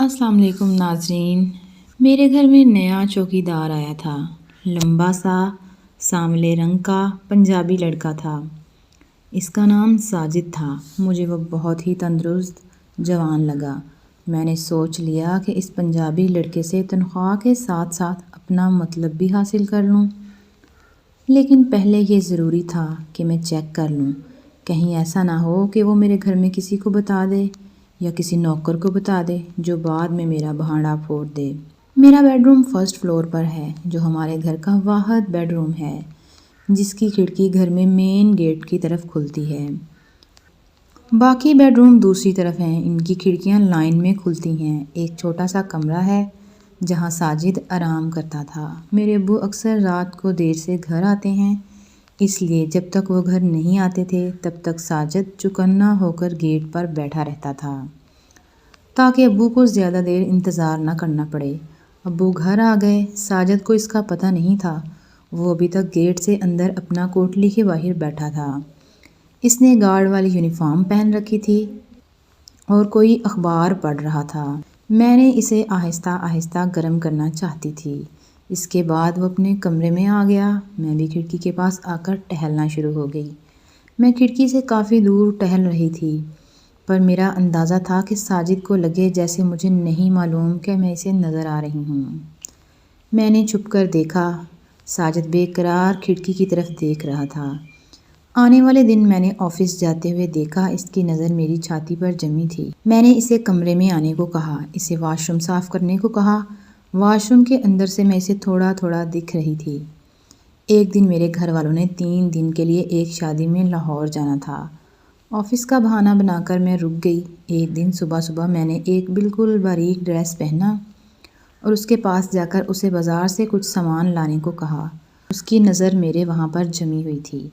السلام علیکم ناظرین، میرے گھر میں نیا چوکی دار آیا تھا۔ لمبا سا سانولے رنگ کا پنجابی لڑکا تھا۔ اس کا نام ساجد تھا۔ مجھے وہ بہت ہی تندرست جوان لگا۔ میں نے سوچ لیا کہ اس پنجابی لڑکے سے تنخواہ کے ساتھ ساتھ اپنا مطلب بھی حاصل کر لوں، لیکن پہلے یہ ضروری تھا کہ میں چیک کر لوں، کہیں ایسا نہ ہو کہ وہ میرے گھر میں کسی کو بتا دے یا کسی نوکر کو بتا دے جو بعد میں میرا بھانڈا پھوڑ دے۔ میرا بیڈ روم فرسٹ فلور پر ہے، جو ہمارے گھر کا واحد بیڈ روم ہے، جس کی کھڑکی گھر میں مین گیٹ کی طرف کھلتی ہے۔ باقی بیڈ روم دوسری طرف ہیں، ان کی کھڑکیاں لائن میں کھلتی ہیں۔ ایک چھوٹا سا کمرہ ہے جہاں ساجد آرام کرتا تھا۔ میرے ابو اکثر رات کو دیر سے گھر آتے ہیں، اس لیے جب تک وہ گھر نہیں آتے تھے تب تک ساجد چوکنا ہو کر گیٹ پر بیٹھا رہتا تھا، تاکہ ابو کو زیادہ دیر انتظار نہ کرنا پڑے۔ ابو گھر آ گئے۔ ساجد کو اس کا پتہ نہیں تھا، وہ ابھی تک گیٹ سے اندر اپنا کوٹلی کے باہر بیٹھا تھا۔ اس نے گارڈ والی یونیفارم پہن رکھی تھی اور کوئی اخبار پڑھ رہا تھا۔ میں نے اسے آہستہ آہستہ گرم کرنا چاہتی تھی۔ اس کے بعد وہ اپنے کمرے میں آ گیا۔ میں بھی کھڑکی کے پاس آ کر ٹہلنا شروع ہو گئی۔ میں کھڑکی سے کافی دور ٹہل رہی تھی، پر میرا اندازہ تھا کہ ساجد کو لگے جیسے مجھے نہیں معلوم کہ میں اسے نظر آ رہی ہوں۔ میں نے چھپ کر دیکھا۔ ساجد بے قرار کھڑکی کی طرف دیکھ رہا تھا۔ آنے والے دن میں نے آفس جاتے ہوئے دیکھا، اس کی نظر میری چھاتی پر جمی تھی۔ میں نے اسے کمرے میں آنے کو کہا، اسے واش روم صاف کرنے کو کہا۔ واش روم کے اندر سے میں اسے تھوڑا تھوڑا دکھ رہی تھی۔ ایک دن میرے گھر والوں نے 3 دن کے لیے ایک شادی میں لاہور جانا تھا۔ آفس کا بہانہ بنا کر میں رک گئی۔ ایک دن صبح صبح میں نے ایک بالکل باریک ڈریس پہنا اور اس کے پاس جا کر اسے بازار سے کچھ سامان لانے کو کہا۔ اس کی نظر میرے وہاں پر جمی ہوئی تھی۔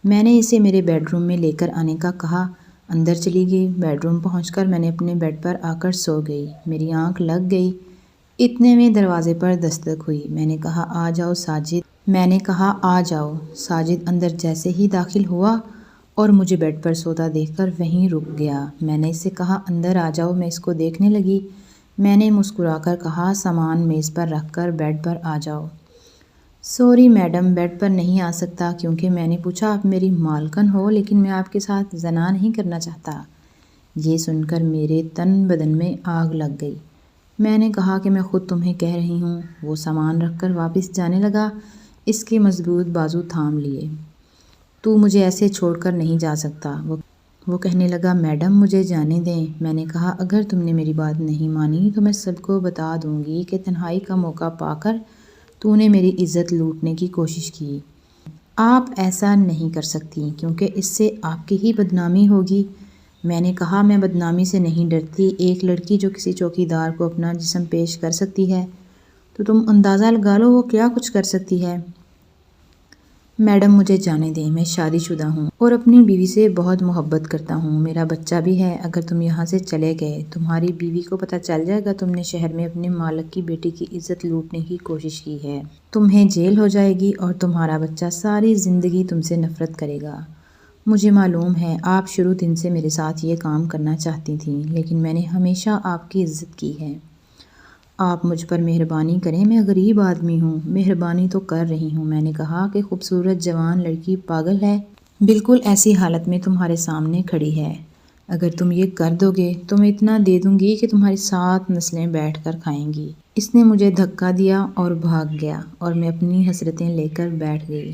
میں نے اسے میرے بیڈ روم میں لے کر آنے کا کہا۔ اندر چلی گئی۔ بیڈ روم پہنچ کر میں نے اپنے بیڈ پر آ کر سو گئی۔ میری آنکھ لگ گئی۔ اتنے میں دروازے پر دستک ہوئی۔ میں نے کہا آ جاؤ ساجد۔ میں نے کہا آ جاؤ۔ ساجد اندر جیسے ہی داخل ہوا اور مجھے بیڈ پر سوتا دیکھ کر وہیں رک گیا۔ میں نے اس سے کہا اندر آ جاؤ۔ میں اس کو دیکھنے لگی۔ میں نے مسکرا کر کہا سامان میز پر رکھ کر بیڈ پر آ جاؤ۔ سوری میڈم، بیڈ پر نہیں آ سکتا کیونکہ میں نے پوچھا آپ میری مالکن ہو، لیکن میں آپ کے ساتھ زنا نہیں کرنا چاہتا۔ یہ سن کر میرے تن بدن میں آگ لگ گئی۔ میں نے کہا کہ میں خود تمہیں کہہ رہی ہوں۔ وہ سامان رکھ کر واپس جانے لگا، اس کے مضبوط بازو تھام لیے۔ تو مجھے ایسے چھوڑ کر نہیں جا سکتا۔ وہ کہنے لگا میڈم مجھے جانے دیں۔ میں نے کہا اگر تم نے میری بات نہیں مانی تو میں سب کو بتا دوں گی کہ تنہائی کا موقع پا کر تو نے میری عزت لوٹنے کی کوشش کی۔ آپ ایسا نہیں کر سکتی کیونکہ اس سے آپ کی ہی بدنامی ہوگی۔ میں نے کہا میں بدنامی سے نہیں ڈرتی۔ ایک لڑکی جو کسی چوکی دار کو اپنا جسم پیش کر سکتی ہے تو تم اندازہ لگا لو وہ کیا کچھ کر سکتی ہے۔ میڈم مجھے جانے دیں، میں شادی شدہ ہوں اور اپنی بیوی سے بہت محبت کرتا ہوں۔ میرا بچہ بھی ہے۔ اگر تم یہاں سے چلے گئے تمہاری بیوی کو پتہ چل جائے گا تم نے شہر میں اپنے مالک کی بیٹی کی عزت لوٹنے کی کوشش کی ہے۔ تمہیں جیل ہو جائے گی اور تمہارا بچہ ساری زندگی تم سے نفرت کرے گا۔ مجھے معلوم ہے آپ شروع دن سے میرے ساتھ یہ کام کرنا چاہتی تھیں، لیکن میں نے ہمیشہ آپ کی عزت کی ہے۔ آپ مجھ پر مہربانی کریں، میں غریب آدمی ہوں۔ مہربانی تو کر رہی ہوں۔ میں نے کہا کہ خوبصورت جوان لڑکی پاگل ہے، بالکل ایسی حالت میں تمہارے سامنے کھڑی ہے۔ اگر تم یہ کر دو گے تو میں اتنا دے دوں گی کہ تمہاری 7 نسلیں بیٹھ کر کھائیں گی۔ اس نے مجھے دھکا دیا اور بھاگ گیا اور میں اپنی حسرتیں لے کر بیٹھ گئی۔